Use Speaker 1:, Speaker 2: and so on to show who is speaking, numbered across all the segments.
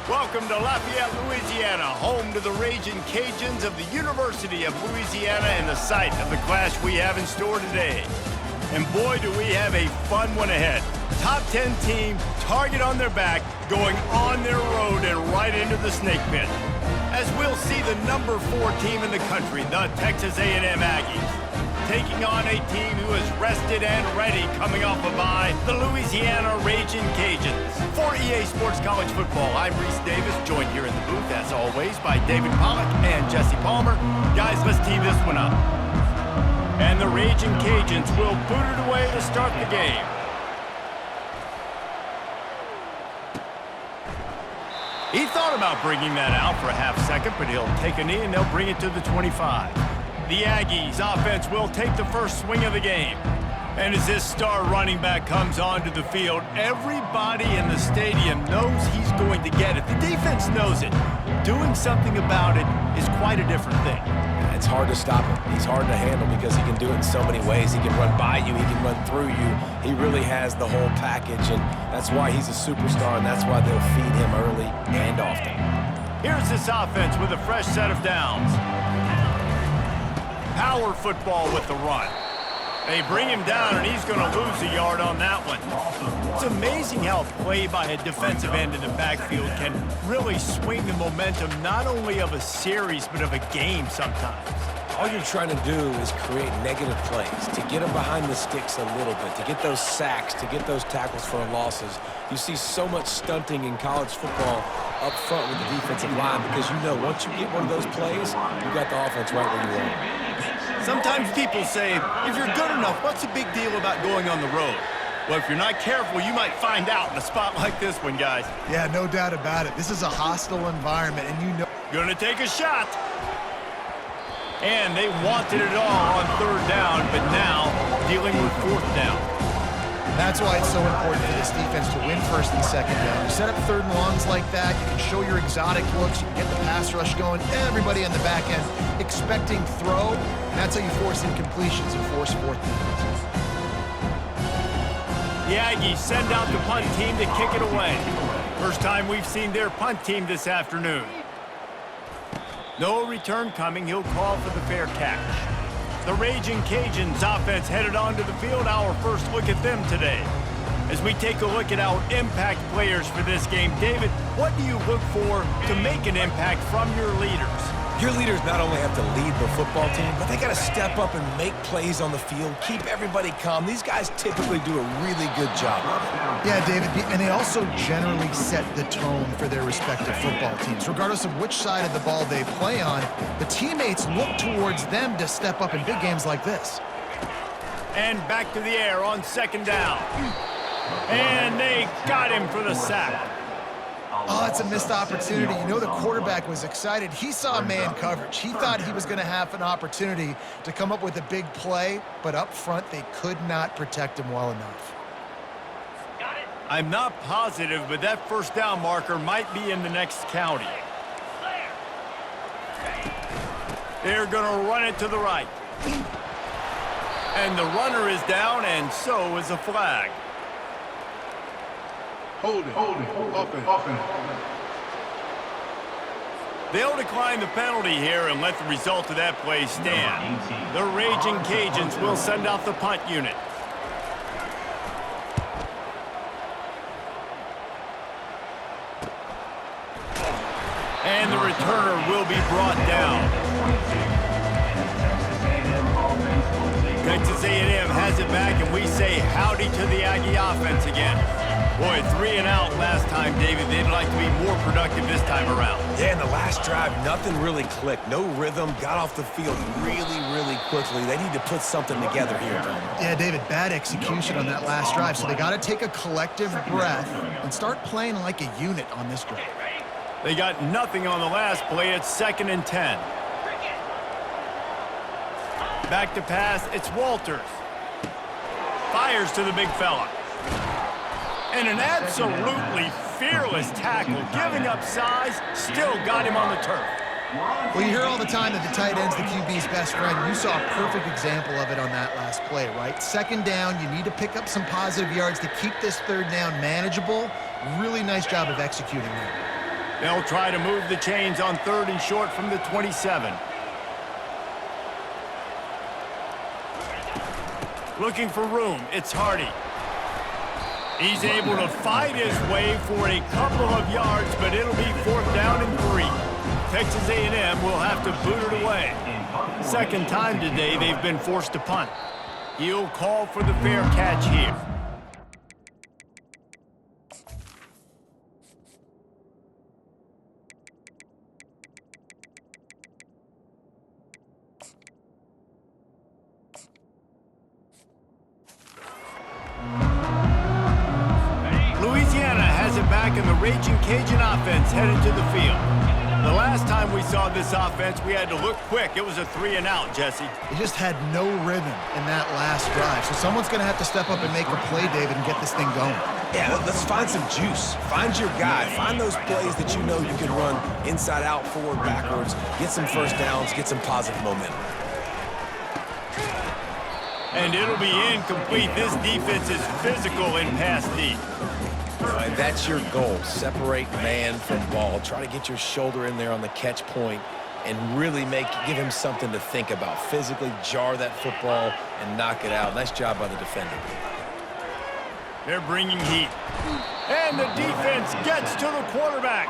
Speaker 1: Welcome to Lafayette, Louisiana, home to the Raging Cajuns of the University of Louisiana and the site of the clash we have in store today. And boy, do we have a fun one ahead. Top 10 team, target on their back, going on their road and right into the snake pit. As we'll see the number 4 team in the country, the Texas A&M Aggies, taking on a team who is rested and ready coming off a bye, the Louisiana Raging Cajuns. For EA Sports College Football, I'm Reese Davis, joined here in the booth, as always, by David Pollack and Jesse Palmer. Guys, let's tee this one up. And the Raging Cajuns will boot it away to start the game. He thought about bringing that out for a half second, but he'll take a knee and they'll bring it to the 25. The Aggies offense will take the first swing of the game. And as this star running back comes onto the field, everybody in the stadium knows he's going to get it. The defense knows it. Doing something about it is quite a different thing.
Speaker 2: It's hard to stop him. He's hard to handle because he can do it in so many ways. He can run by you. He can run through you. He really has the whole package, and that's why he's a superstar, and that's why they'll feed him early and often.
Speaker 1: Here's this offense with a fresh set of downs. Power football with the run. They bring him down, and he's going to lose a yard on that one. It's amazing how a play by a defensive end in the backfield can really swing the momentum not only of a series, but of a game sometimes.
Speaker 2: All you're trying to do is create negative plays, to get them behind the sticks a little bit, to get those sacks, to get those tackles for losses. You see so much stunting in college football up front with the defensive line because you know once you get one of those plays, you got the offense right where you want it.
Speaker 1: Sometimes people say, if you're good enough, what's the big deal about going on the road? Well, if you're not careful, you might find out in a spot like this one, guys.
Speaker 3: Yeah, no doubt about it. This is a hostile environment, and you know.
Speaker 1: Gonna take a shot. And they wanted it all on 3rd down, but now dealing with 4th down.
Speaker 3: That's why it's so important for this defense to win 1st and 2nd down. You set up 3rd and longs like that, you can show your exotic looks, you can get the pass rush going, everybody on the back end expecting throw, and that's how you force incompletions and force 4th downs.
Speaker 1: The Aggies send out the punt team to kick it away. First time we've seen their punt team this afternoon. No return coming, he'll call for the fair catch. The Raging Cajuns offense headed onto the field. Our first look at them today. As we take a look at our impact players for this game, David, what do you look for to make an impact from your leaders?
Speaker 2: Your leaders not only have to lead the football team, but they got to step up and make plays on the field, keep everybody calm. These guys typically do a really good job of it.
Speaker 3: Yeah, David, and they also generally set the tone for their respective football teams. Regardless of which side of the ball they play on, the teammates look towards them to step up in big games like this.
Speaker 1: And back to the air on 2nd down. And they got him for the sack.
Speaker 3: Oh, that's a missed opportunity. You know the quarterback was excited. He saw man coverage. He thought he was going to have an opportunity to come up with a big play, but up front they could not protect him well enough.
Speaker 1: I'm not positive, but that 1st down marker might be in the next county. They're going to run it to the right. And the runner is down, and so is a flag.
Speaker 4: Hold it. Offense.
Speaker 1: They'll decline the penalty here and let the result of that play stand. The Raging Cajuns will send out the punt unit. And the returner will be brought down. Texas A&M has it back, and we say howdy to the Aggie offense again. Boy, 3 and out last time, David. They'd like to be more productive this time around.
Speaker 2: Yeah, in the last drive, nothing really clicked. No rhythm, got off the field really quickly. They need to put something together here.
Speaker 3: Yeah, David, bad execution on that last drive, so they got to take a collective breath and start playing like a unit on this drive.
Speaker 1: They got nothing on the last play. It's 2nd and 10. Back to pass, it's Walters. Fires to the big fella. And an absolutely fearless tackle, giving up size, still got him on the turf.
Speaker 3: Well, you hear all the time that the tight end's the QB's best friend. You saw a perfect example of it on that last play, right? 2nd down, you need to pick up some positive yards to keep this 3rd down manageable. Really nice job of executing that.
Speaker 1: They'll try to move the chains on 3rd and short from the 27. Looking for room, it's Hardy. He's able to fight his way for a couple of yards, but it'll be 4th down and 3. Texas A&M will have to boot it away. Second time today they've been forced to punt. He'll call for the fair catch here. Louisiana has it back, and the Raging Cajun offense headed to the field. The last time we saw this offense, we had to look quick. It was a 3-and-out, Jesse.
Speaker 3: They just had no rhythm in that last drive. So someone's going to have to step up and make a play, David, and get this thing going.
Speaker 2: Yeah, let's find some juice. Find your guy. Find those plays that you know you can run inside out, forward, backwards, get some first downs, get some positive momentum.
Speaker 1: And it'll be incomplete. This defense is physical in pass deep.
Speaker 2: And that's your goal. Separate man from ball. Try to get your shoulder in there on the catch point and really give him something to think about. Physically jar that football and knock it out. Nice job by the defender.
Speaker 1: They're bringing heat. And the defense gets to the quarterback.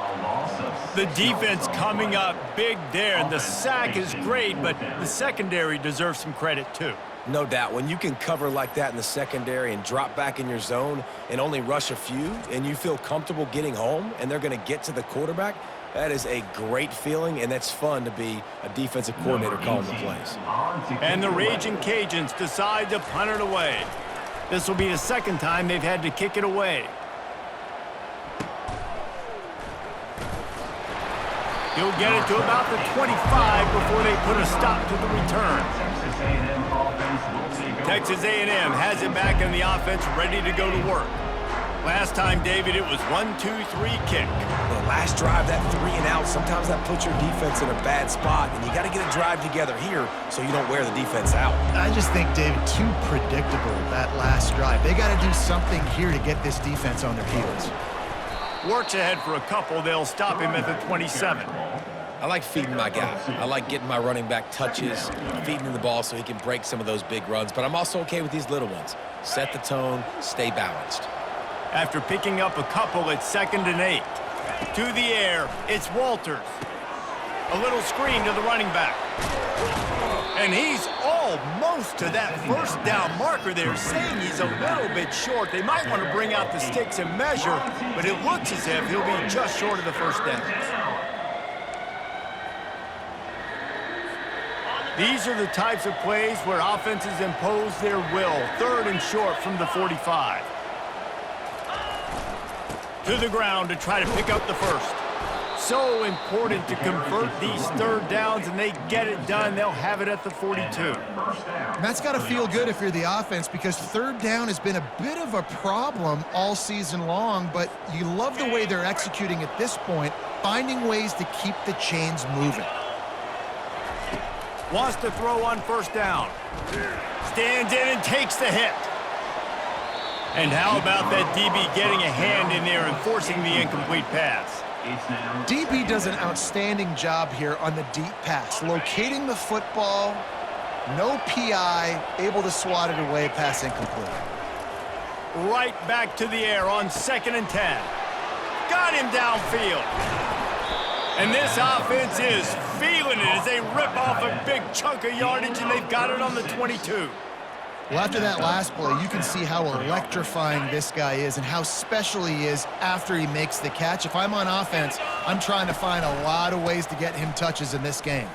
Speaker 1: The defense coming up big there, and the sack is great, but the secondary deserves some credit too.
Speaker 2: No doubt. When you can cover like that in the secondary and drop back in your zone and only rush a few, and you feel comfortable getting home and they're going to get to the quarterback, that is a great feeling, and that's fun to be a defensive coordinator calling the plays.
Speaker 1: And the Raging Cajuns decide to punt it away. This will be the second time they've had to kick it away. He'll get it to about the 25 before they put a stop to the return. Texas A&M has it back in the offense, ready to go to work. Last time, David, it was 1-2-3 kick.
Speaker 2: The last drive, that 3-and-out, sometimes that puts your defense in a bad spot, and you got to get a drive together here so you don't wear the defense out.
Speaker 3: I just think, David, too predictable, that last drive. They got to do something here to get this defense on their heels.
Speaker 1: Works ahead for a couple. They'll stop him at the 27.
Speaker 2: I like feeding my guy. I like getting my running back touches, feeding him the ball so he can break some of those big runs. But I'm also okay with these little ones. Set the tone, stay balanced.
Speaker 1: After picking up a couple, it's 2nd and 8. To the air, it's Walters. A little screen to the running back. And he's almost to that first down marker there, saying he's a little bit short. They might want to bring out the sticks and measure, but it looks as if he'll be just short of the first down. These are the types of plays where offenses impose their will. 3rd and short from the 45. To the ground to try to pick up the first. So important to convert these 3rd downs, and they get it done. They'll have it at the 42.
Speaker 3: And that's got to feel good if you're the offense, because 3rd down has been a bit of a problem all season long, but you love the way they're executing at this point, finding ways to keep the chains moving.
Speaker 1: Wants to throw on 1st down. Stands in and takes the hit. And how about that DB getting a hand in there and forcing the incomplete pass?
Speaker 3: DB does an outstanding job here on the deep pass, locating the football, no PI, able to swat it away, pass incomplete.
Speaker 1: Right back to the air on 2nd and 10. Got him downfield. And this offense is feeling it as they rip off a big chunk of yardage, and they've got it on the 22.
Speaker 3: Well, after that last play, you can see how electrifying this guy is and how special he is after he makes the catch. If I'm on offense, I'm trying to find a lot of ways to get him touches in this game.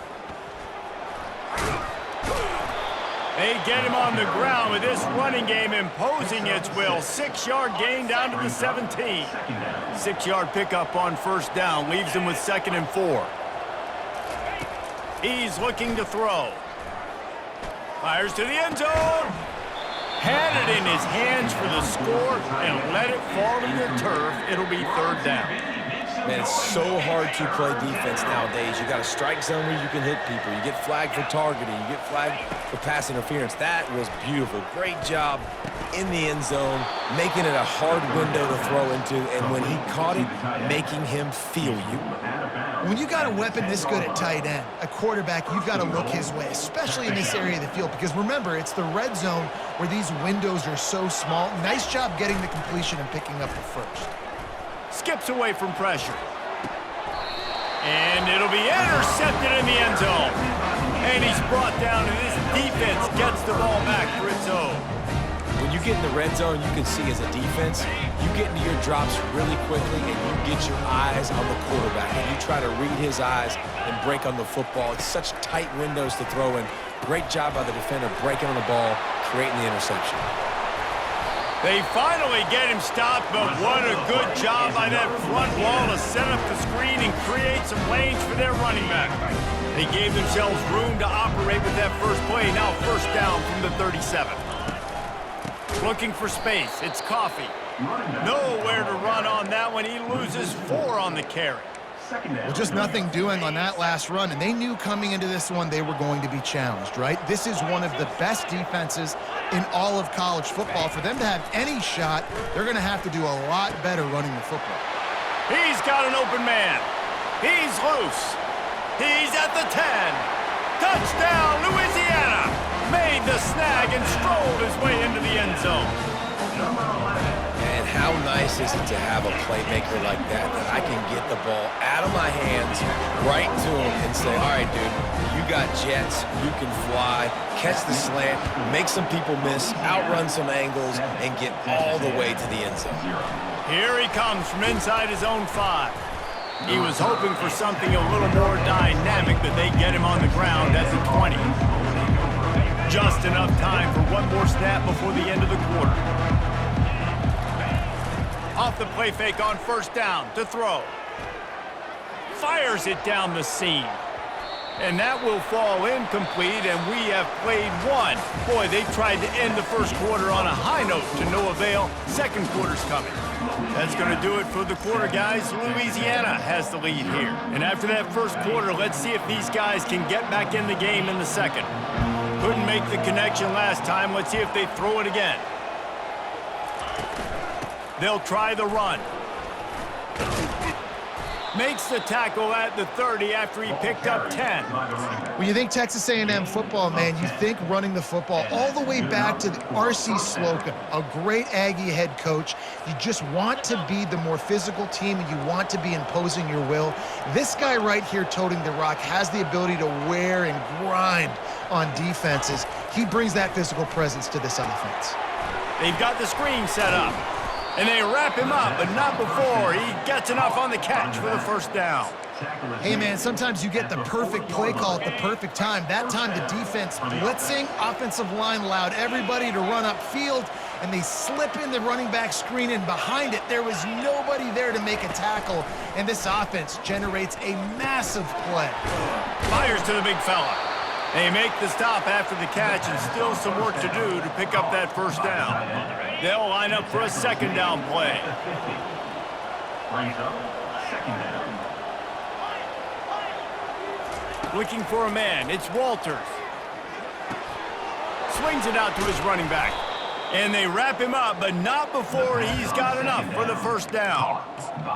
Speaker 1: They get him on the ground with this running game imposing its will. 6-yard gain down to the 17. 6-yard pickup on 1st down leaves him with 2nd and 4. He's looking to throw. Fires to the end zone. Had it in his hands for the score and let it fall to the turf. It'll be 3rd down.
Speaker 2: Man, it's so hard to play defense nowadays. You got a strike zone where you can hit people. You get flagged for targeting. You get flagged for pass interference. That was beautiful. Great job in the end zone, making it a hard window to throw into, and when he caught it, making him feel you.
Speaker 3: When you got a weapon this good at tight end, a quarterback, you've got to look his way, especially in this area of the field, because remember, it's the red zone where these windows are so small. Nice job getting the completion and picking up the first.
Speaker 1: Skips away from pressure. And it'll be intercepted in the end zone. And he's brought down, and this defense gets the ball back for its own.
Speaker 2: When you get in the red zone, you can see as a defense, you get into your drops really quickly and you get your eyes on the quarterback and you try to read his eyes and break on the football. It's such tight windows to throw in. Great job by the defender breaking on the ball, creating the interception.
Speaker 1: They finally get him stopped, but what a good job by that front wall to set up the screen and create some lanes for their running back. They gave themselves room to operate with that first play. Now first down from the 37. Looking for space. It's Coffee. Nowhere to run on that one. He loses 4 on the carry.
Speaker 3: Well, just nothing doing on that last run, and they knew coming into this one they were going to be challenged, right? This is one of the best defenses in all of college football. For them to have any shot, they're going to have to do a lot better running the football.
Speaker 1: He's got an open man. He's loose. He's at the 10. Touchdown, Louisiana! Made the snag and strolled his way into the end zone.
Speaker 2: And how nice is it to have a playmaker like that I can get the ball out of my hands right to him and say, all right, dude, you got jets, you can fly, catch the slant, make some people miss, outrun some angles, and get all the way to the end zone.
Speaker 1: Here he comes from inside his own 5. He was hoping for something a little more dynamic, but they get him on the ground at the 20. Just enough time for one more snap before the end of the quarter. Off the play fake on first down to throw. Fires it down the seam. And that will fall incomplete, and we have played one. Boy, they tried to end the first quarter on a high note to no avail. Second quarter's coming. That's going to do it for the quarter, guys. Louisiana has the lead here. And after that first quarter, let's see if these guys can get back in the game in the second. Couldn't make the connection last time. Let's see if they throw it again. They'll try the run. Makes the tackle at the 30 after he picked up 10.
Speaker 3: When you think Texas A&M football, man, you think running the football all the way back to R.C. Slocum, a great Aggie head coach. You just want to be the more physical team, and you want to be imposing your will. This guy right here toting the rock has the ability to wear and grind on defenses. He brings that physical presence to this offense.
Speaker 1: They've got the screen set up. And they wrap him up, but not before he gets enough on the catch for the first down.
Speaker 3: Hey, man, sometimes you get the perfect play call at the perfect time. That time the defense blitzing, offensive line allowed everybody to run upfield, and they slip in the running back screen, and behind it, there was nobody there to make a tackle, and this offense generates a massive play.
Speaker 1: Fires to the big fella. They make the stop after the catch, and still some work to do to pick up that first down. They'll line up for a second down play. Looking for a man. It's Walters. Swings it out to his running back. And they wrap him up, but not before he's got enough for the first down.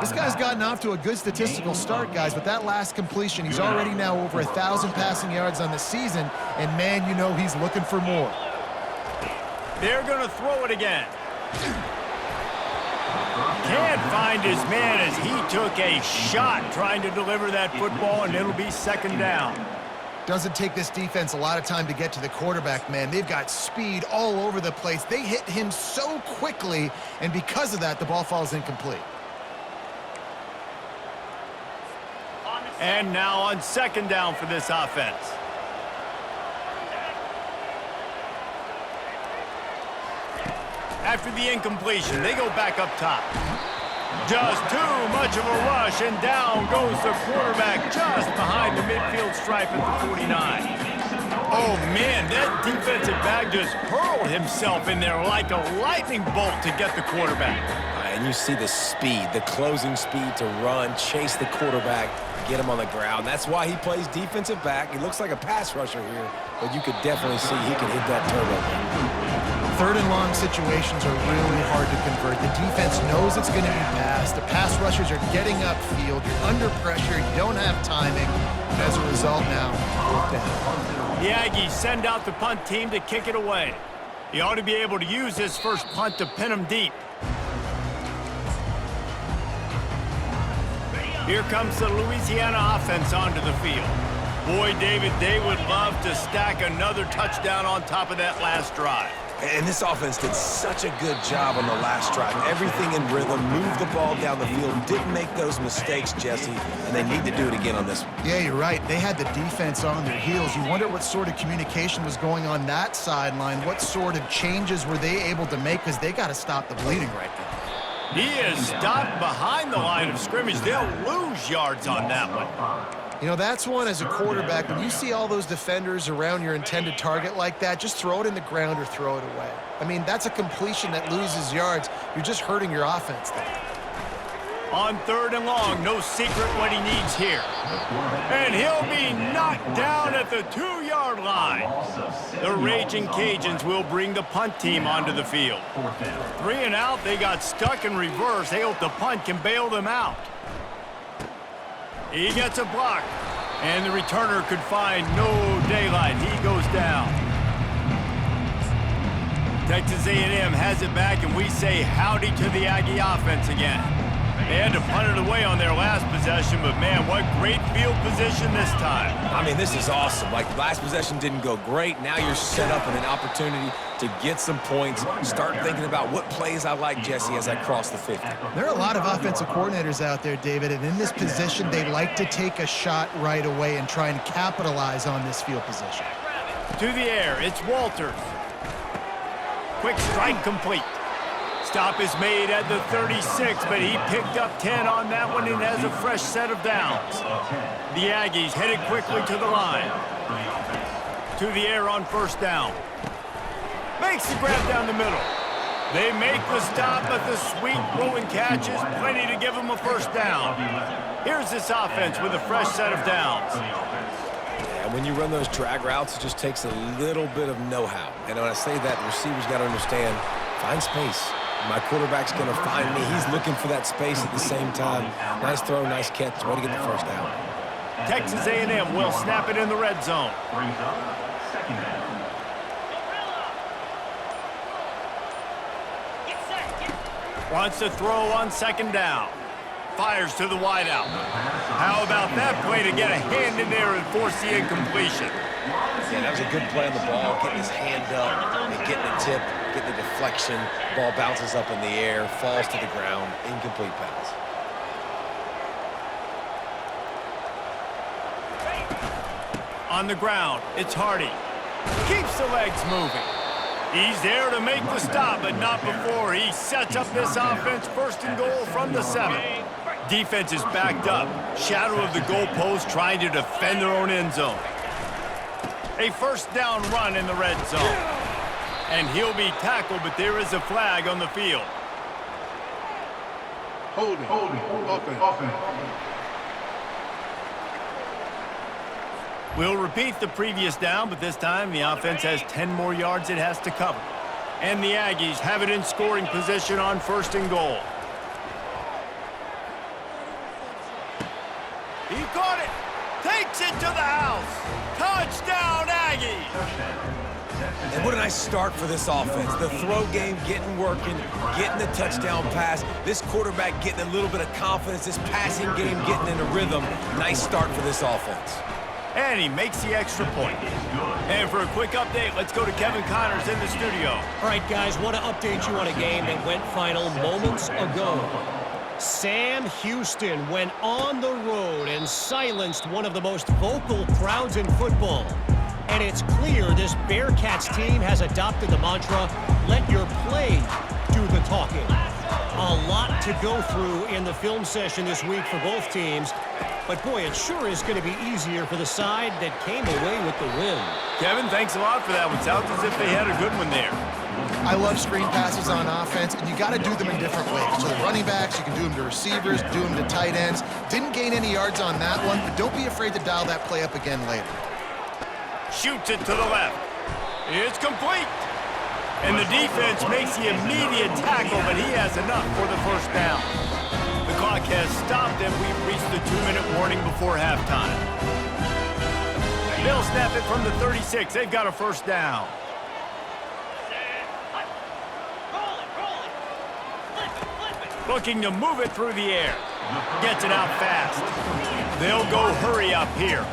Speaker 3: This guy's gotten off to a good statistical start, guys, but that last completion, he's already now over 1,000 passing yards on the season, and man, you know he's looking for more.
Speaker 1: They're going to throw it again. Can't find his man as he took a shot trying to deliver that football, and it'll be second down.
Speaker 3: Doesn't take this defense a lot of time to get to the quarterback, man. They've got speed all over the place. They hit him so quickly, and because of that, the ball falls incomplete.
Speaker 1: And now on second down for this offense. After the incompletion, they go back up top. Just too much of a rush, and down goes the quarterback just behind the midfield stripe at the 49. Oh, man, that defensive back just hurled himself in there like a lightning bolt to get the quarterback.
Speaker 2: and you see the speed, the closing speed to run, chase the quarterback, get him on the ground. That's why he plays defensive back. He looks like a pass rusher here, but you could definitely see he can hit that turbo.
Speaker 3: Third and long situations are really hard to convert. The defense knows it's going to be passed. The pass rushers are getting upfield. You're under pressure. You don't have timing. And as a result now, fourth down.
Speaker 1: The Aggies send out the punt team to kick it away. He ought to be able to use his first punt to pin him deep. Here comes the Louisiana offense onto the field. Boy, David, they would love to stack another touchdown on top of that last drive.
Speaker 2: And this offense did such a good job on the last drive. Everything in rhythm, moved the ball down the field, didn't make those mistakes, Jesse, and they need to do it again on this one.
Speaker 3: Yeah, you're right. They had the defense on their heels. You wonder what sort of communication was going on that sideline. What sort of changes were they able to make, because they got to stop the bleeding right now.
Speaker 1: He is stopped behind the line of scrimmage. They'll lose yards on that one.
Speaker 3: You know, that's one as a quarterback. When you see all those defenders around your intended target like that, just throw it in the ground or throw it away. I mean, that's a completion that loses yards. You're just hurting your offense there.
Speaker 1: On third and long, no secret what he needs here. And he'll be knocked down at the 2-yard line. The Raging Cajuns will bring the punt team onto the field. 3 and out, they got stuck in reverse. They hope the punt can bail them out. He gets a block, and the returner could find no daylight. He goes down. Texas A&M has it back, and we say howdy to the Aggie offense again. They had to punt it away on their last possession, but man, what great field position this time.
Speaker 2: I mean, this is awesome. Like, last possession didn't go great. Now you're set up with an opportunity to get some points. Start thinking about what plays I like, Jesse, as I cross the 50.
Speaker 3: There are a lot of offensive coordinators out there, David, and in this position, they like to take a shot right away and try and capitalize on this field position.
Speaker 1: To the air, it's Walters. Quick strike complete. Stop is made at the 36, but he picked up 10 on that one and has a fresh set of downs. The Aggies headed quickly to the line. To the air on first down. Makes the grab down the middle. They make the stop, but the sweet rolling catch is plenty to give them a first down. Here's this offense with a fresh set of downs.
Speaker 2: And when you run those drag routes, it just takes a little bit of know-how. And when I say that, the receivers got to understand, find space. My quarterback's going to find me. He's looking for that space at the same time. Nice throw, nice catch. Way to get the first down.
Speaker 1: Texas A&M will snap it in the red zone. Wants to throw on second down. Fires to the wideout. How about that play to get a hand in there and force the incompletion?
Speaker 2: Yeah, that was a good play on the ball, getting his hand up and getting the tip, getting the deflection. Ball bounces up in the air, falls to the ground, incomplete pass.
Speaker 1: On the ground, it's Hardy. Keeps the legs moving. He's there to make the stop, but not before he sets up this offense first and goal from the 7. Defense is backed up. Shadow of the goalpost trying to defend their own end zone. A first down run in the red zone. And he'll be tackled, but there is a flag on the field.
Speaker 4: Holding, offense.
Speaker 1: We'll repeat the previous down, but this time the offense has 10 more yards it has to cover. And the Aggies have it in scoring position on first and goal. He caught it. Takes it to the house. Touchdown, Aggies.
Speaker 2: And what a nice start for this offense. The throw game getting working, getting the touchdown pass. This quarterback getting a little bit of confidence. This passing game getting in a rhythm. Nice start for this offense.
Speaker 1: And he makes the extra point. And for a quick update, let's go to Kevin Connors in the studio.
Speaker 5: All right, guys, want to update you on a game that went final moments ago. Sam Houston went on the road and silenced one of the most vocal crowds in football. And it's clear this Bearcats team has adopted the mantra, let your play do the talking. A lot to go through in the film session this week for both teams. But, boy, it sure is going to be easier for the side that came away with the win.
Speaker 1: Kevin, thanks a lot for that one. Sounds as if they had a good one there.
Speaker 3: I love screen passes on offense, and you got to do them in different ways. So the running backs, you can do them to receivers, do them to tight ends. Didn't gain any yards on that one, but don't be afraid to dial that play up again later.
Speaker 1: Shoots it to the left. It's complete. And the defense makes the immediate tackle, but he has enough for the first down. The clock has stopped, and we've reached the 2-minute warning before halftime. They'll snap it from the 36. They've got a first down. Looking to move it through the air. Gets it out fast. They'll go hurry up here.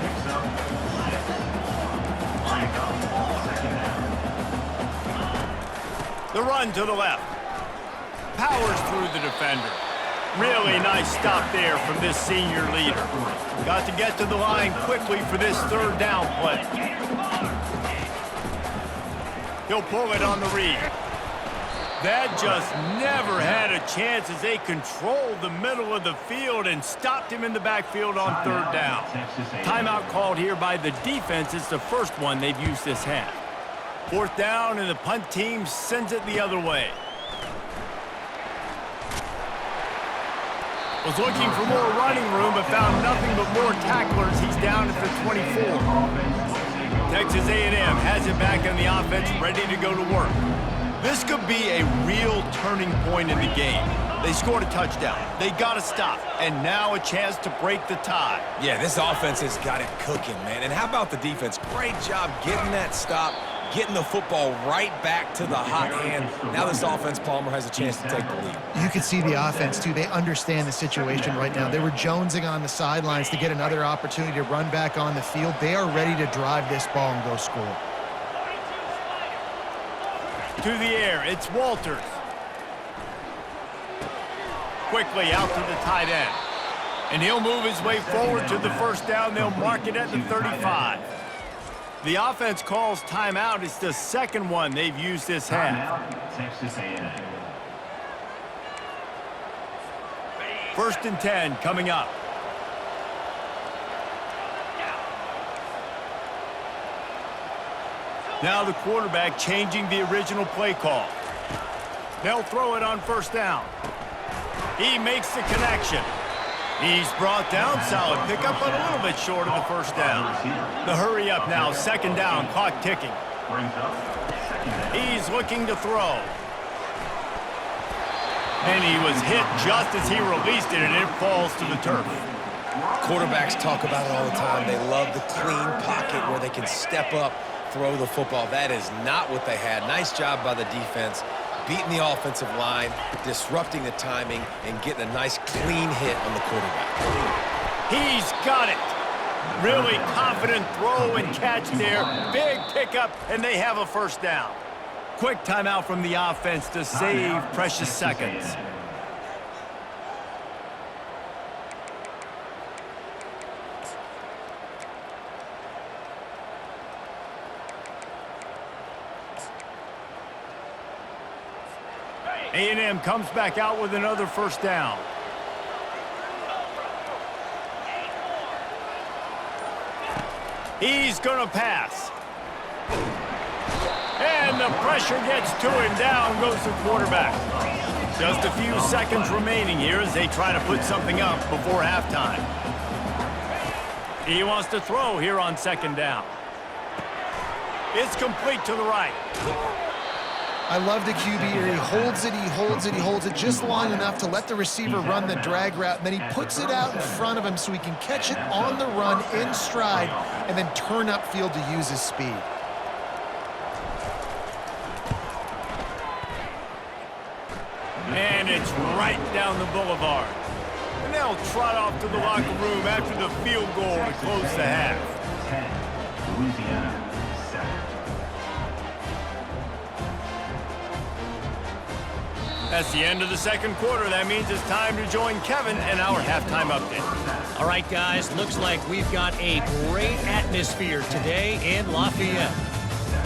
Speaker 1: The run to the left. Powers through the defender. Really nice stop there from this senior leader. Got to get to the line quickly for this third down play. He'll pull it on the read. That just never had a chance as they controlled the middle of the field and stopped him in the backfield on third down. Timeout called here by the defense. It's the first one they've used this half. Fourth down, and the punt team sends it the other way. Was looking for more running room, but found nothing but more tacklers. He's down at the 24. Texas A&M has it back on the offense, ready to go to work. This could be a real turning point in the game. They scored a touchdown. They got to stop. And now a chance to break the tie.
Speaker 2: Yeah, this offense has got it cooking, man. And how about the defense? Great job getting that stop, getting the football right back to the hot hand. Now this offense, Palmer, has a chance to take the lead.
Speaker 3: You can see the offense, too. They understand the situation right now. They were jonesing on the sidelines to get another opportunity to run back on the field. They are ready to drive this ball and go score.
Speaker 1: To the air, it's Walters. Quickly out to the tight end. And he'll move his way forward to the first down. They'll mark it at the 35. The offense calls timeout. It's the second one they've used this half. First and 10 coming up. Now the quarterback changing the original play call. They'll throw it on first down. He makes the connection. He's brought down, solid pickup, but a little bit short of the first down. The hurry up now, second down, clock ticking. He's looking to throw. And he was hit just as he released it, and it falls to the turf.
Speaker 2: Quarterbacks talk about it all the time. They love the clean pocket where they can step up, throw the football. That is not what they had. Nice job by the defense, beating the offensive line, disrupting the timing, and getting a nice clean hit on the quarterback.
Speaker 1: He's got it. Really confident throw and catch there. Big pickup, and they have a first down. Quick timeout from the offense to save precious seconds. A&M comes back out with another first down. He's going to pass. And the pressure gets to him. Down goes the quarterback. Just a few seconds remaining here as they try to put something up before halftime. He wants to throw here on second down. It's complete to the right.
Speaker 3: I love the QB here. He holds it, he holds it, he holds it just long enough to let the receiver run the drag route, and then he puts it out in front of him so he can catch it on the run in stride and then turn upfield to use his speed.
Speaker 1: And it's right down the boulevard. And they'll trot off to the locker room after the field goal to close the half.
Speaker 4: 10, Louisiana, 7.
Speaker 1: That's the end of the second quarter. That means it's time to join Kevin and our halftime update.
Speaker 5: All right, guys, looks like we've got a great atmosphere today in Lafayette.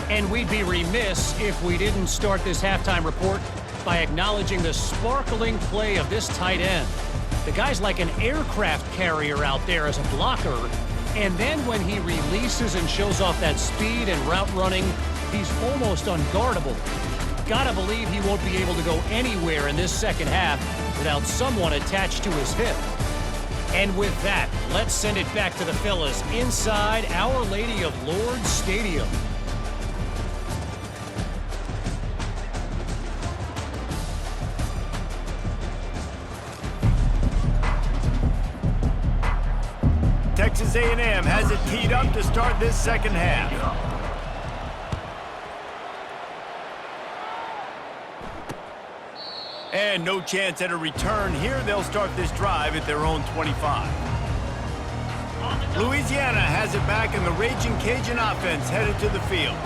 Speaker 5: And we'd be remiss if we didn't start this halftime report by acknowledging the sparkling play of this tight end. The guy's like an aircraft carrier out there as a blocker, and then when he releases and shows off that speed and route running, he's almost unguardable. got to believe he won't be able to go anywhere in this second half without someone attached to his hip. And with that, let's send it back to the fellas inside Our Lady of Lourdes Stadium.
Speaker 1: Texas A&M has it teed up to start this second half. And no chance at a return here. They'll start this drive at their own 25. Louisiana has it back, and the Raging Cajun offense headed to the field.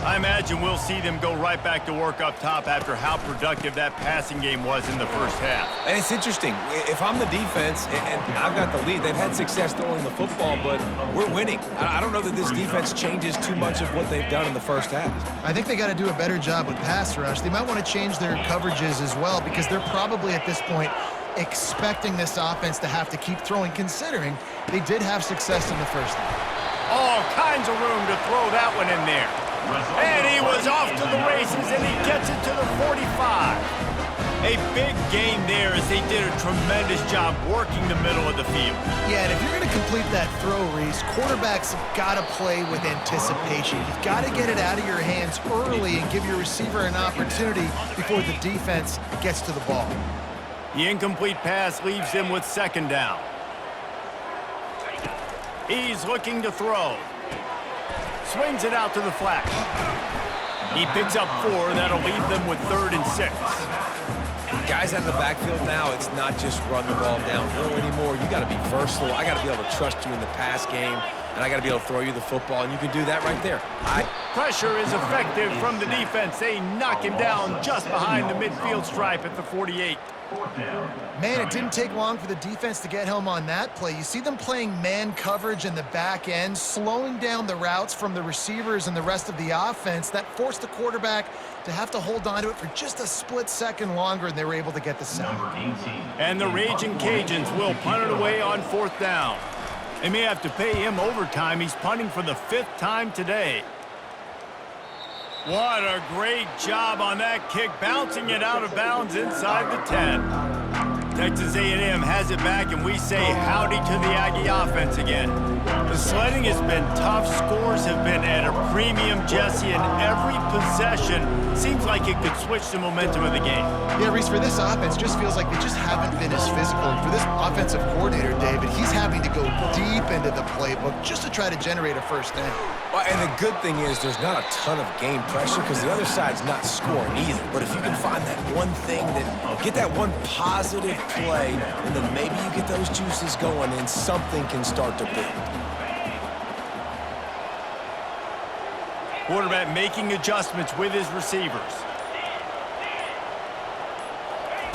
Speaker 1: I imagine we'll see them go right back to work up top after how productive that passing game was in the first half.
Speaker 2: And it's interesting. If I'm the defense and I've got the lead, they've had success throwing the football, but we're winning. I don't know that this defense changes too much of what they've done in the first half.
Speaker 3: I think they got to do a better job with pass rush. They might want to change their coverages as well, because they're probably at this point expecting this offense to have to keep throwing, considering they did have success in the first half.
Speaker 1: All kinds of room to throw that one in there. And he was off to the races, and he gets it to the 45. A big gain there as they did a tremendous job working the middle of the field.
Speaker 3: Yeah, and if you're going to complete that throw, Reese, quarterbacks have got to play with anticipation. You've got to get it out of your hands early and give your receiver an opportunity before the defense gets to the ball.
Speaker 1: The incomplete pass leaves him with second down. He's looking to throw. Swings it out to the flat. He picks up 4. That'll leave them with 3rd and 6.
Speaker 2: Guys out of the backfield now, it's not just run the ball downhill anymore. You got to be versatile. I got to be able to trust you in the pass game, and I got to be able to throw you the football, and you can do that right there.
Speaker 1: Pressure is effective from the defense. They knock him down just behind the midfield stripe at the 48.
Speaker 3: Man, it didn't take long for the defense to get home on that play. You see them playing man coverage in the back end, slowing down the routes from the receivers and the rest of the offense. That forced the quarterback to have to hold on to it for just a split second longer, and they were able to get the sack.
Speaker 1: And the Raging Cajuns will punt it away on 4th down. They may have to pay him overtime. He's punting for the 5th time today. What a great job on that kick, bouncing it out of bounds inside the 10. Texas A&M has it back, and we say howdy to the Aggie offense again. The sledding has been tough. Scores have been at a premium, Jesse, and every possession seems like it could switch the momentum of the game.
Speaker 3: Yeah, Reese, for this offense, just feels like they just haven't been as physical. And for this offensive coordinator, David, he's having to go deep into the playbook just to try to generate a first down.
Speaker 2: Well, and the good thing is there's not a ton of game pressure because the other side's not scoring either. But if you can find that one thing, get that one positive play, and then maybe you get those juices going and something can start to build.
Speaker 1: Quarterback making adjustments with his receivers.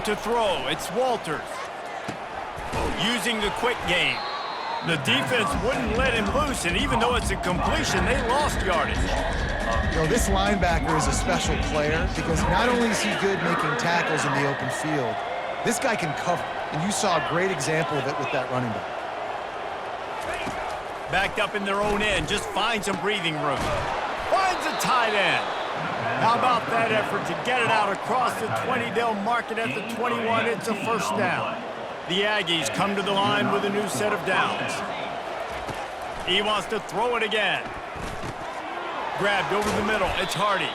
Speaker 1: To throw, it's Walters. Using the quick game. The defense wouldn't let him loose, and even though it's a completion, they lost yardage.
Speaker 3: You know, this linebacker is a special player because not only is he good making tackles in the open field, this guy can cover, and you saw a great example of it with that running back.
Speaker 1: Backed up in their own end, just find some breathing room. Finds a tight end. How about that effort to get it out across the 20? They'll mark it at the 21. It's a first down. The Aggies come to the line with a new set of downs. He wants to throw it again. Grabbed over the middle. It's Hardy.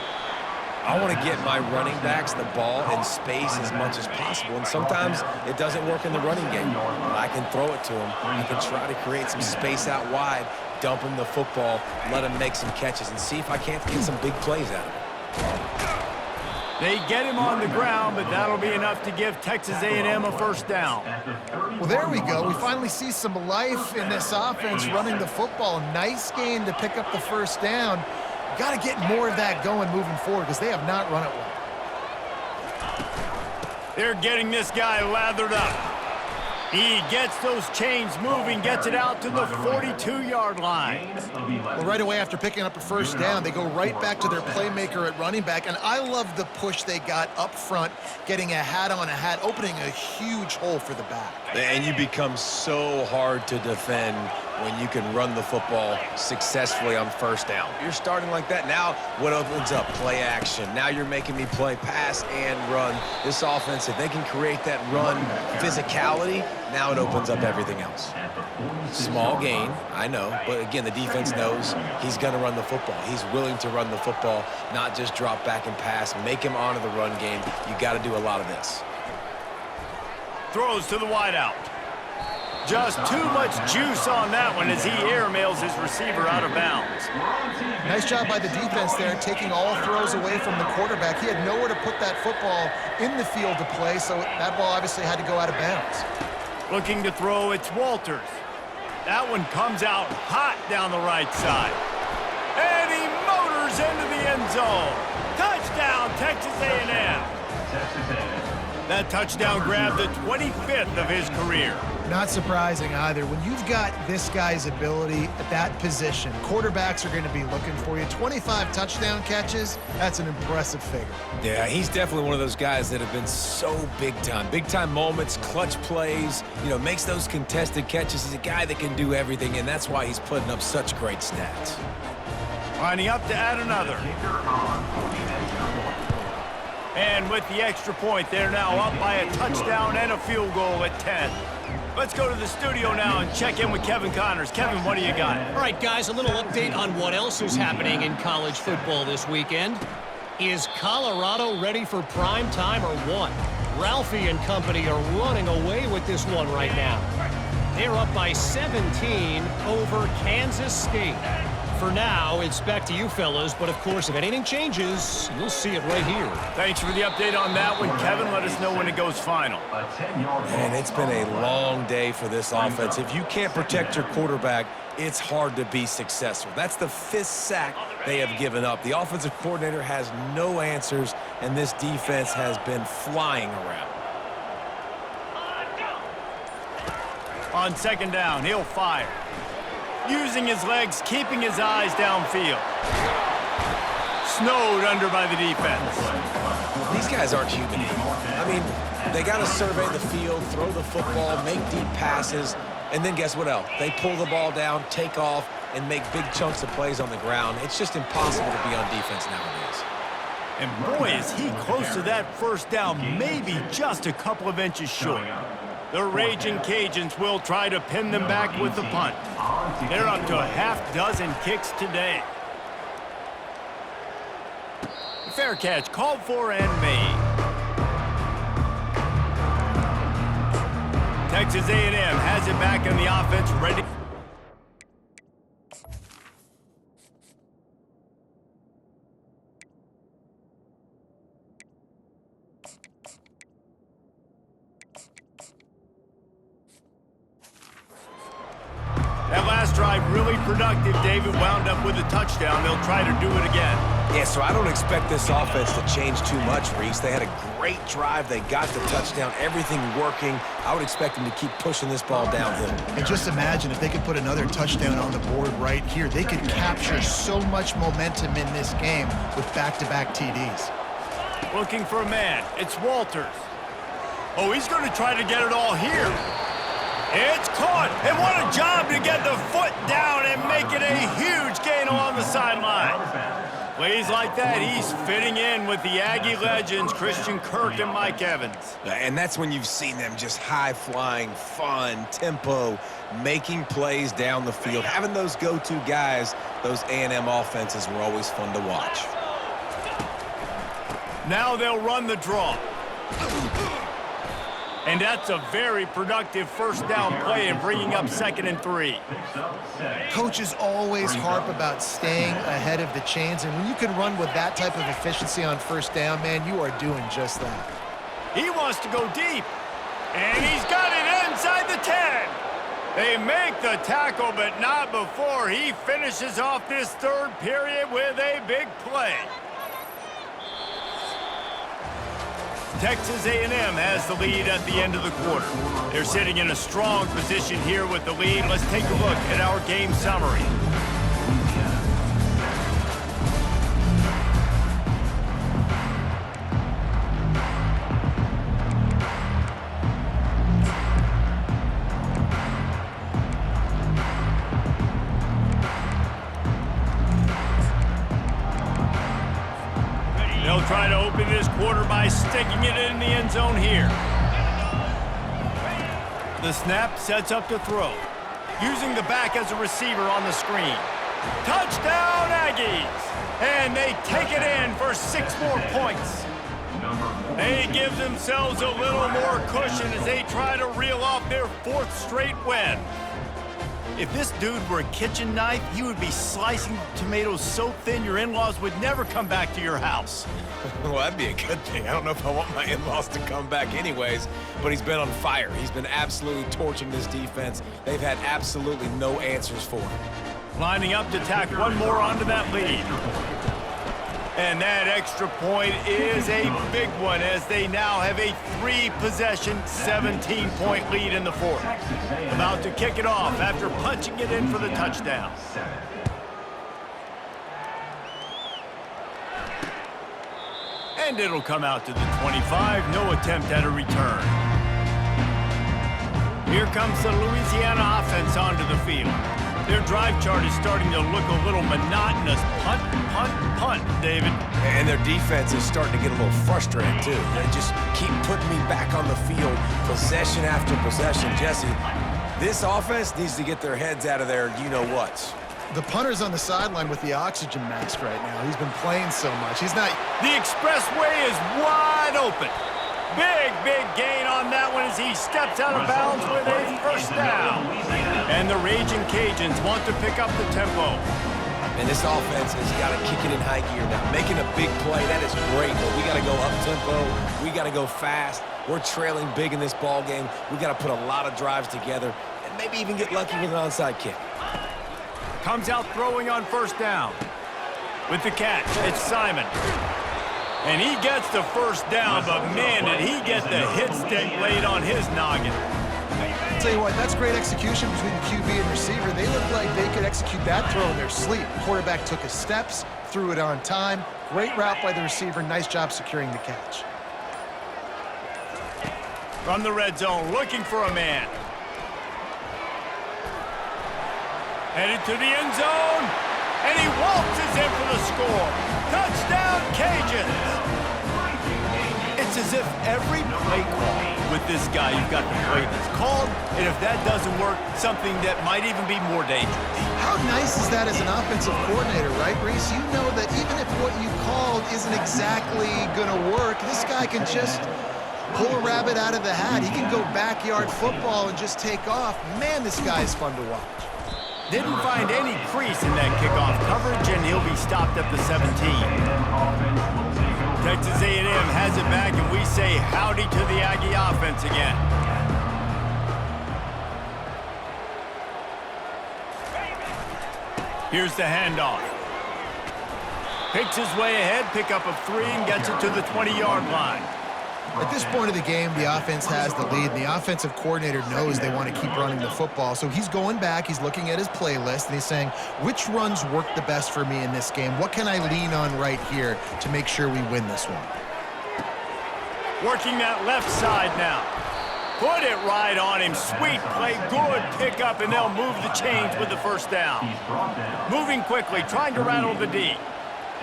Speaker 2: I want to get my running backs the ball in space as much as possible, and sometimes it doesn't work in the running game. But I can throw it to them. I can try to create some space out wide, dump him the football, let him make some catches, and see if I can't get some big plays out of it.
Speaker 1: They get him on the ground, but that'll be enough to give Texas A&M a first down.
Speaker 3: Well, there we go. We finally see some life in this offense running the football. Nice game to pick up the first down. Got to get more of that going moving forward because they have not run it well.
Speaker 1: They're getting this guy lathered up. He gets those chains moving, gets it out to the 42-yard line.
Speaker 3: Well, right away after picking up a first down, they go right back to their playmaker at running back. And I love the push they got up front, getting a hat on a hat, opening a huge hole for the back.
Speaker 2: And you become so hard to defend when you can run the football successfully on first down. You're starting like that. Now what opens up? Play action. Now you're making me play pass and run. This offense, if they can create that run physicality, now it opens up everything else. Small gain, I know, but again, the defense knows he's going to run the football. He's willing to run the football, not just drop back and pass, make him honor the run game. You got to do a lot of this.
Speaker 1: Throws to the wideout. Just too much juice on that one as he airmails his receiver out of bounds.
Speaker 3: Nice job by the defense there, taking all throws away from the quarterback. He had nowhere to put that football in the field to play, so that ball obviously had to go out of bounds. Looking to throw, it's Walters. That one comes out hot down the right side. And he motors into the end zone. Touchdown, Texas A&M. That touchdown grabbed the 25th of his career. Not surprising either. When you've got this guy's ability at that position, quarterbacks are going to be looking for you. 25 touchdown catches, that's an impressive figure.
Speaker 2: Yeah, he's definitely one of those guys that have been so big time. Big time moments, clutch plays, makes those contested catches. He's a guy that can do everything, and that's why he's putting up such great stats.
Speaker 1: Lining up to add another. And with the extra point, they're now up by a touchdown and a field goal at 10. Let's go to the studio now and check in with Kevin Connors. Kevin, what do you got?
Speaker 5: All right, guys, a little update on what else is happening in college football this weekend. Is Colorado ready for prime time or what? Ralphie and company are running away with this one right now. They're up by 17 over Kansas State. For now, it's back to you fellas, but of course, if anything changes, you'll see it right here.
Speaker 1: Thanks for the update on that one, Kevin. Let us know when it goes final.
Speaker 2: Man, it's been a long day for this offense. If you can't protect your quarterback, it's hard to be successful. That's the 5th sack they have given up. The offensive coordinator has no answers, and this defense has been flying around.
Speaker 1: On second down, he'll fire. Using his legs, keeping his eyes downfield. Snowed under by the defense.
Speaker 2: These guys aren't human. I mean, they got to survey the field, throw the football, make deep passes, and then guess what else? They pull the ball down, take off, and make big chunks of plays on the ground. It's just impossible to be on defense nowadays.
Speaker 1: And boy, is he close to that first down, maybe just a couple of inches short. The Raging Cajuns will try to pin them back with the punt. They're up to a half-dozen kicks today. Fair catch called for and made. Texas A&M has it back in the offense, ready. That last drive really productive. David wound up with a touchdown. They'll try to do it again.
Speaker 2: Yeah, so I don't expect this offense to change too much, Reese. They had a great drive. They got the touchdown, everything working. I would expect them to keep pushing this ball downhill.
Speaker 3: And just imagine if they could put another touchdown on the board right here. They could capture so much momentum in this game with back-to-back TDs.
Speaker 1: Looking for a man. It's Walters. Oh, he's going to try to get it all here. It's caught, and what a job to get the foot down and make it a huge gain along the sideline. Plays like that, he's fitting in with the Aggie legends, Christian Kirk and Mike Evans.
Speaker 2: And that's when you've seen them just high-flying, fun, tempo, making plays down the field. Having those go-to guys, those A&M offenses were always fun to watch.
Speaker 1: Now they'll run the draw. And that's a very productive first down play and bringing up 2nd and 3.
Speaker 3: Coaches always harp about staying ahead of the chains, and when you can run with that type of efficiency on first down, man, you are doing just that.
Speaker 1: He wants to go deep, and he's got it inside the 10. They make the tackle, but not before he finishes off this third period with a big play. Texas A&M has the lead at the end of the quarter. They're sitting in a strong position here with the lead. Let's take a look at our game summary. They'll try to open this quarter by sticking it in the end zone here. The snap sets up to throw. Using the back as a receiver on the screen. Touchdown, Aggies! And they take it in for 6 more points. They give themselves a little more cushion as they try to reel off their 4th straight win. If this dude were a kitchen knife, he would be slicing tomatoes so thin your in-laws would never come back to your house.
Speaker 2: Well, that'd be a good thing. I don't know if I want my in-laws to come back anyways, but he's been on fire. He's been absolutely torching this defense. They've had absolutely no answers for him.
Speaker 1: Lining up to tack one more onto that lead. And that extra point is a big one as they now have a 3-possession, 17-point lead in the 4th. About to kick it off after punching it in for the touchdown. And it'll come out to the 25, no attempt at a return. Here comes the Louisiana offense onto the field. Their drive chart is starting to look a little monotonous. Punt, punt, punt, David.
Speaker 2: And their defense is starting to get a little frustrated, too. They just keep putting me back on the field, possession after possession. Jesse, this offense needs to get their heads out of their you-know-whats.
Speaker 3: The punter's on the sideline with the oxygen mask right now. He's been playing so much. He's not...
Speaker 1: The expressway is wide open. Big gain on that one as he steps out of bounds with a 1st down. And the Raging Cajuns want to pick up the tempo.
Speaker 2: And this offense has got to kick it in high gear now. Making a big play, that is great, but we got to go up-tempo. We got to go fast. We're trailing big in this ball game. We got to put a lot of drives together and maybe even get lucky with an onside kick.
Speaker 1: Comes out throwing on 1st down. With the catch, it's Simon. And he gets the 1st down, but man, did he get the hit stick laid on his noggin.
Speaker 3: I'll tell you what, that's great execution between the QB and receiver. They look like they could execute that throw in their sleep. Quarterback took his steps, threw it on time. Great route by the receiver. Nice job securing the catch.
Speaker 1: From the red zone, looking for a man. Headed to the end zone, and he waltzes in for the score. Touchdown, Cajuns! It's as if every play call with this guy, you've got the play that's called, and if that doesn't work, something that might even be more dangerous.
Speaker 3: How nice is that as an offensive coordinator, right, Reese? You know that even if what you called isn't exactly going to work, this guy can just pull a rabbit out of the hat. He can go backyard football and just take off. Man, this guy is fun to watch.
Speaker 1: Didn't find any crease in that kickoff coverage, and he'll be stopped at the 17. Texas A&M has it back, and we say howdy to the Aggie offense again. Here's the handoff. Picks his way ahead, pickup of 3, and gets it to the 20-yard line.
Speaker 3: At this point of the game, the offense has the lead, and the offensive coordinator knows they want to keep running the football. So he's going back, he's looking at his playlist, and he's saying, which runs work the best for me in this game? What can I lean on right here to make sure we win this one?
Speaker 1: Working that left side now. Put it right on him. Sweet play, good pickup, and they'll move the chains with the 1st down. Moving quickly, trying to rattle the D.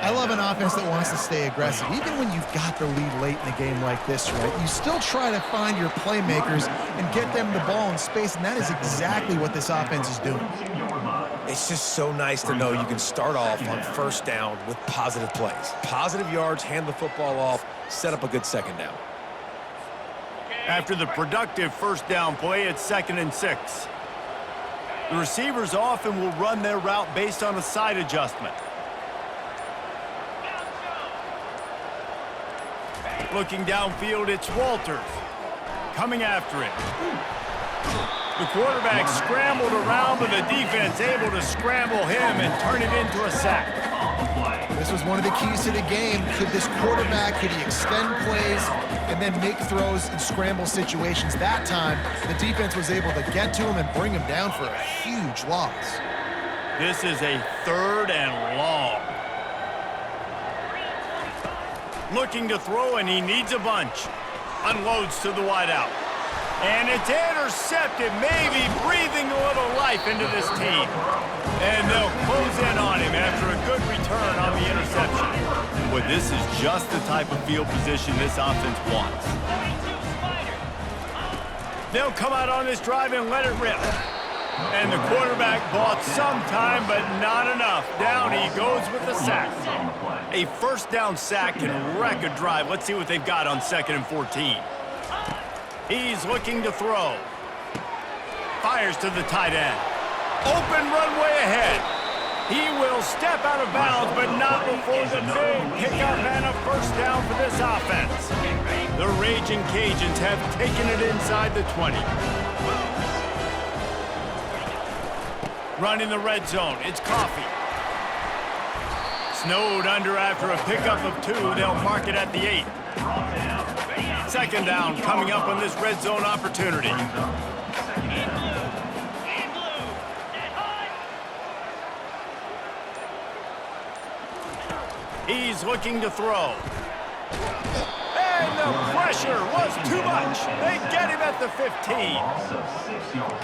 Speaker 3: I love an offense that wants to stay aggressive. Even when you've got the lead late in the game like this, right, you still try to find your playmakers and get them the ball in space, and that is exactly what this offense is doing.
Speaker 2: It's just so nice to know you can start off on 1st down with positive plays. Positive yards, hand the football off, set up a good 2nd down.
Speaker 1: After the productive 1st down play, it's 2nd and 6. The receivers often will run their route based on a side adjustment. Looking downfield, it's Walters. Coming after it. The quarterback scrambled around, but the defense able to scramble him and turn it into a sack.
Speaker 3: This was one of the keys to the game. Could this quarterback, could he extend plays and then make throws in scramble situations? That time, the defense was able to get to him and bring him down for a huge loss.
Speaker 1: This is a 3rd and long. Looking to throw, and he needs a bunch. Unloads to the wideout. And it's intercepted, maybe breathing a little life into this team. And they'll close in on him after a good return on the interception. boy, this is just the type of field position this offense wants. They'll come out on this drive and let it rip. And the quarterback bought some time, but not enough. Down he goes with the sack. A first down sack can wreck a drive. Let's see what they've got on 2nd and 14. He's looking to throw. Fires to the tight end. Open runway ahead. He will step out of bounds, but not before the big pickup and a first down for this offense. The Raging Cajuns have taken it inside the 20. Running the red zone, it's Coffee. Snowed under after a pickup of 2. They'll mark it at the 8. 2nd down coming up on this red zone opportunity. He's looking to throw. And the pressure was too much. They get him at the 15.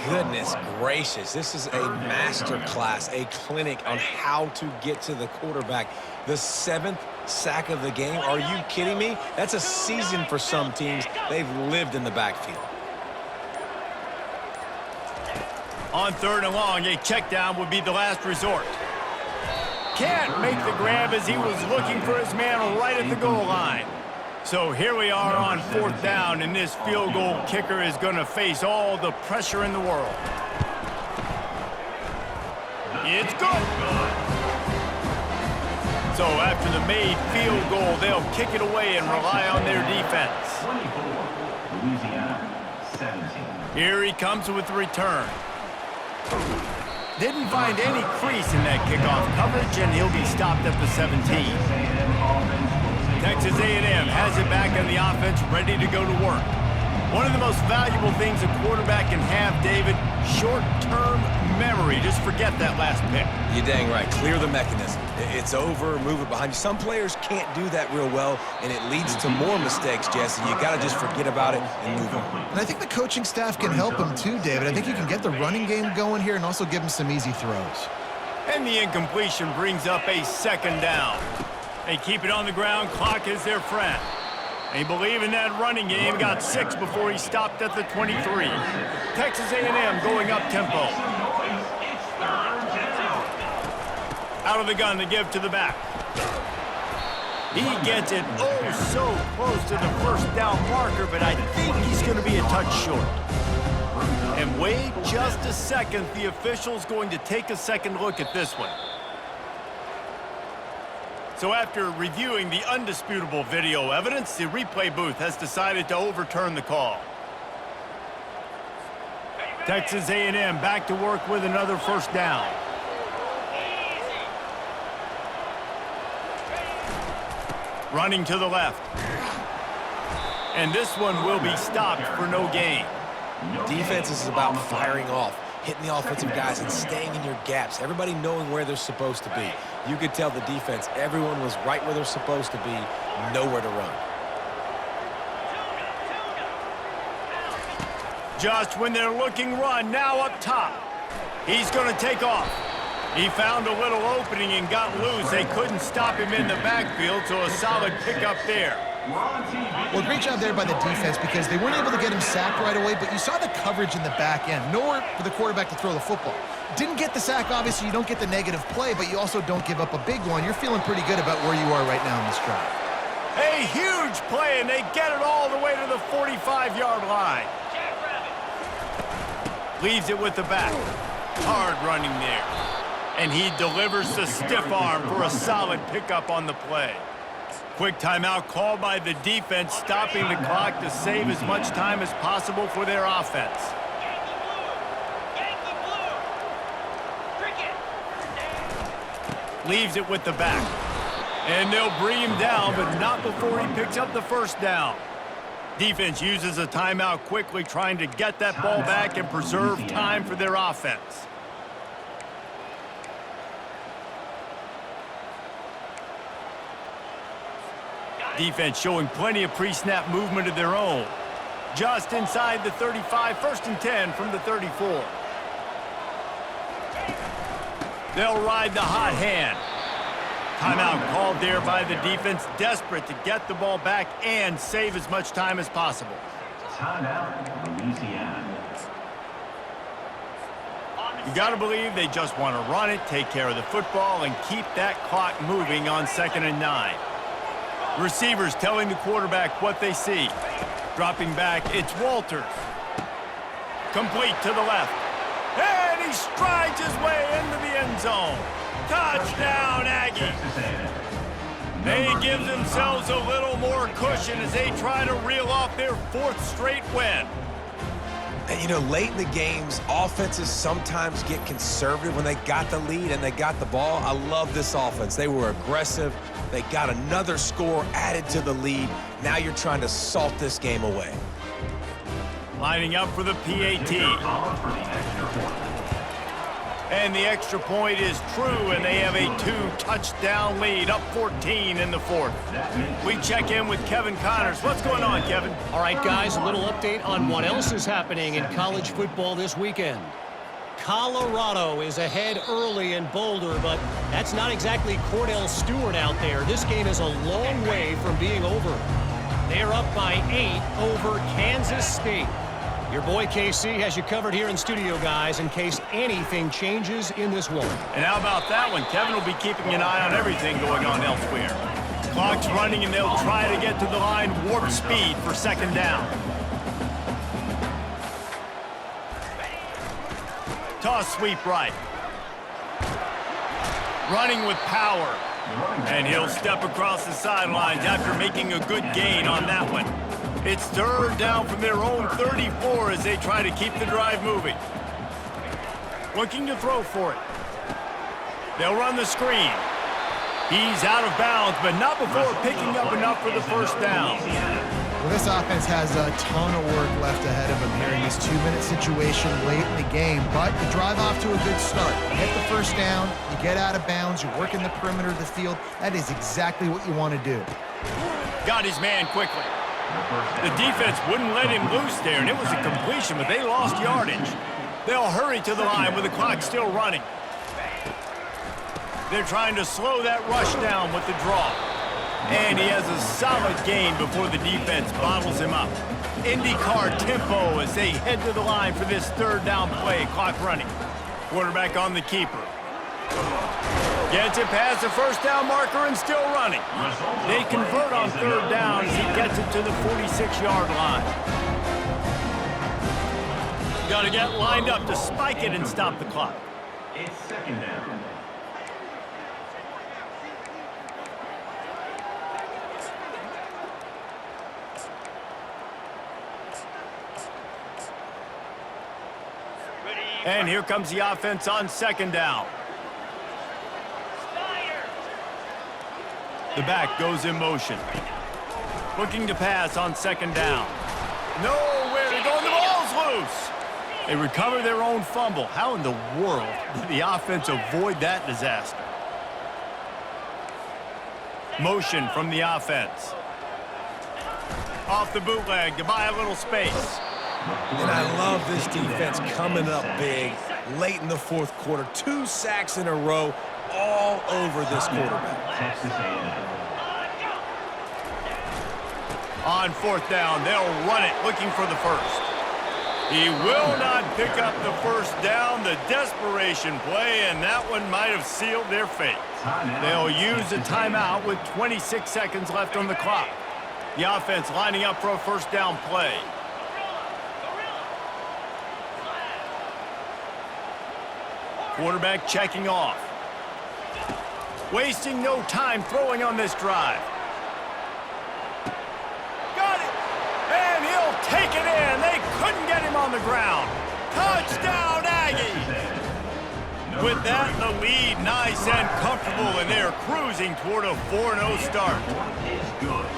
Speaker 2: Goodness gracious, this is a master class, a clinic on how to get to the quarterback. The 7th sack of the game, are you kidding me? That's a season for some teams. They've lived in the backfield.
Speaker 1: On 3rd and long, a check down would be the last resort. Can't make the grab as he was looking for his man right at the goal line. So here we are on 4th down, and this field goal kicker is going to face all the pressure in the world. It's good. So after the made field goal, they'll kick it away and rely on their defense.
Speaker 4: 24, Louisiana, 17.
Speaker 1: Here he comes with the return. Didn't find any crease in that kickoff coverage, and he'll be stopped at the 17. Texas A&M has it back on the offense, ready to go to work. One of the most valuable things a quarterback can have, David, short-term memory. Just forget that last pick.
Speaker 2: You're dang right. Clear the mechanism. It's over, move it behind you. Some players can't do that real well, and it leads to more mistakes, Jesse. You got to just forget about it and move on.
Speaker 3: And I think the coaching staff can help him too, David. I think you can get the running game going here and also give him some easy throws.
Speaker 1: And the incompletion brings up a 2nd down. They keep it on the ground. Clock is their friend. They believe in that running game. Got 6 before he stopped at the 23. Texas A&M going up tempo. Out of the gun to give to the back. He gets it so close to the first down marker, but I think he's going to be a touch short. And wait just a second. The official's going to take a second look at this one. So after reviewing the undisputable video evidence, the replay booth has decided to overturn the call. Texas A&M back to work with another first down. Running to the left. And this one will be stopped for no gain.
Speaker 2: Defense is about firing off, hitting the offensive guys and staying in your gaps. Everybody knowing where they're supposed to be. You could tell the defense, everyone was right where they're supposed to be, nowhere to run.
Speaker 1: Just when they're looking run, now up top. He's going to take off. He found a little opening and got loose. They couldn't stop him in the backfield, so a solid pickup there.
Speaker 3: Well, great job there by the defense because they weren't able to get him sacked right away, but you saw the coverage in the back end. Nowhere for the quarterback to throw the football. Didn't get the sack, obviously. You don't get the negative play, but you also don't give up a big one. You're feeling pretty good about where you are right now in this drive.
Speaker 1: A huge play, and they get it all the way to the 45-yard line. Leaves it with the back. Hard running there. And he delivers the stiff arm for a solid pickup on the play. Quick timeout called by the defense, stopping the clock to save as much time as possible for their offense. Leaves it with the back. And they'll bring him down, but not before he picks up the first down. Defense uses a timeout quickly, trying to get that ball back and preserve time for their offense. Defense showing plenty of pre-snap movement of their own. Just inside the 35, 1st and 10 from the 34. They'll ride the hot hand. Timeout called there by the defense, desperate to get the ball back and save as much time as possible.
Speaker 4: Timeout, Louisiana.
Speaker 1: You got to believe they just want to run it, take care of the football, and keep that clock moving on 2nd and 9. Receivers telling the quarterback what they see. Dropping back, it's Walters. Complete to the left. And he strides his way into the end zone. Touchdown, Aggie. They give themselves a little more cushion as they try to reel off their 4th straight win.
Speaker 2: And, you know, late in the games, offenses sometimes get conservative when they got the lead and they got the ball. I love this offense. They were aggressive. They got another score added to the lead. Now you're trying to salt this game away.
Speaker 1: Lining up for the PAT. And the extra point is true, and they have a 2-touchdown lead, up 14 in the 4th. We check in with Kevin Connors. What's going on, Kevin?
Speaker 5: All right, guys, a little update on what else is happening in college football this weekend. Colorado is ahead early in Boulder, but that's not exactly Cordell Stewart out there. This game is a long way from being over. They're up by 8 over Kansas State. Your boy KC has you covered here in studio, guys, in case anything changes in this one.
Speaker 1: And how about that one? Kevin will be keeping an eye on everything going on elsewhere. Clock's running, and they'll try to get to the line warp speed for 2nd down. Toss sweep right. Running with power. And he'll step across the sidelines after making a good gain on that one. It's 3rd down from their own 34 as they try to keep the drive moving. Looking to throw for it. They'll run the screen. He's out of bounds, but not before picking up enough for the 1st down.
Speaker 3: Well, this offense has a ton of work left ahead of them here in this 2-minute situation late in the game, but you drive off to a good start. You get the 1st down, you get out of bounds, you work in the perimeter of the field. That is exactly what you want to do.
Speaker 1: Got his man quickly. The defense wouldn't let him loose there, and it was a completion, but they lost yardage. They'll hurry to the line with the clock still running. They're trying to slow that rush down with the draw. And he has a solid gain before the defense bottles him up. IndyCar tempo as they head to the line for this 3rd down play. Clock running. Quarterback on the keeper. Gets it past the 1st down marker and still running. They convert on 3rd down as he gets it to the 46-yard line. Got to get lined up to spike it and stop the clock.
Speaker 4: It's 2nd down.
Speaker 1: And here comes the offense on 2nd down. The back goes in motion. Looking to pass on 2nd down. Nowhere to go, and the ball's loose. They recover their own fumble. How in the world did the offense avoid that disaster? Motion from the offense. Off the bootleg to buy a little space.
Speaker 2: And I love this defense coming up big late in the 4th quarter. 2 sacks in a row all over this quarterback.
Speaker 4: Texas A&M.
Speaker 1: On 4th down, they'll run it, looking for the 1st. He will not pick up the 1st down. The desperation play, and that one might have sealed their fate. They'll use a timeout with 26 seconds left on the clock. The offense lining up for a 1st down play. Quarterback checking off. Wasting no time throwing on this drive. Got it! And he'll take it in. They couldn't get him on the ground. Touchdown, Aggies! With that, the lead nice and comfortable, and they're cruising toward a 4-0 start.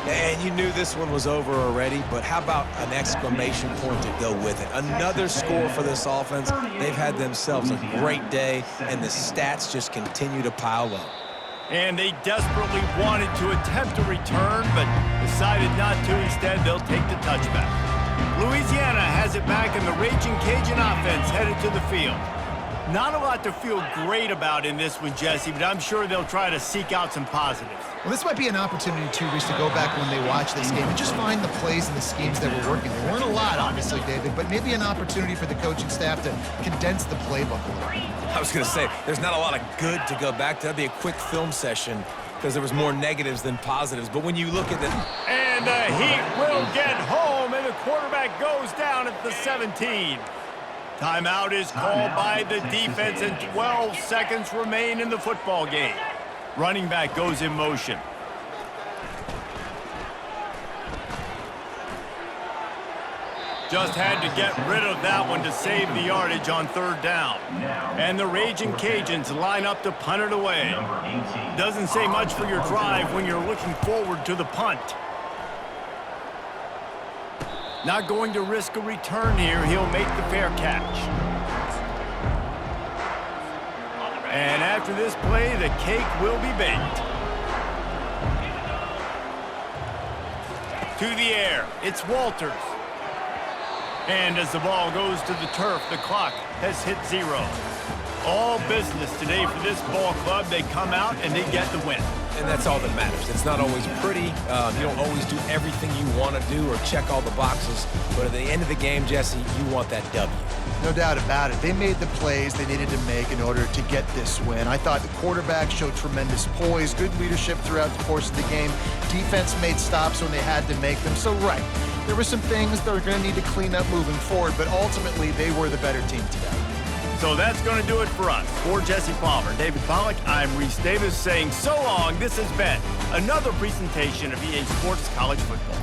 Speaker 2: And you knew this one was over already, but how about an exclamation point to go with it? Another score for this offense. They've had themselves a great day, and the stats just continue to pile up.
Speaker 1: And they desperately wanted to attempt a return, but decided not to. Instead, they'll take the touchback. Louisiana has it back, and the Raging Cajun offense headed to the field. Not a lot to feel great about in this one, Jesse, but I'm sure they'll try to seek out some positives.
Speaker 3: Well, this might be an opportunity, too, Reese, to go back when they watch this game and just find the plays and the schemes that were working. There weren't a lot, obviously, David, but maybe an opportunity for the coaching staff to condense the playbook a little.
Speaker 2: I was going to say, there's not a lot of good to go back to. That'd be a quick film session because there was more negatives than positives. But when you look at the...
Speaker 1: And the Heat will get home, and the quarterback goes down at the 17. Timeout is called by the defense, and 12 seconds remain in the football game. Running back goes in motion. Just had to get rid of that one to save the yardage on third down. And the Raging Cajuns line up to punt it away. Doesn't say much for your drive when you're looking forward to the punt. Not going to risk a return here. He'll make the fair catch. And after this play, the cake will be baked. To the air, it's Walters. And as the ball goes to the turf, the clock has hit 0. All business today for this ball club. They come out and they get the win.
Speaker 2: And that's all that matters. It's not always pretty. You don't always do everything you want to do or check all the boxes. But at the end of the game, Jesse, you want that W.
Speaker 3: No doubt about it. They made the plays they needed to make in order to get this win. I thought the quarterback showed tremendous poise, good leadership throughout the course of the game. Defense made stops when they had to make them. So, right, there were some things they're going to need to clean up moving forward, but ultimately they were the better team today.
Speaker 1: So that's going to do it for us. For Jesse Palmer, David Pollack, I'm Reese Davis saying so long. This has been another presentation of EA Sports College Football.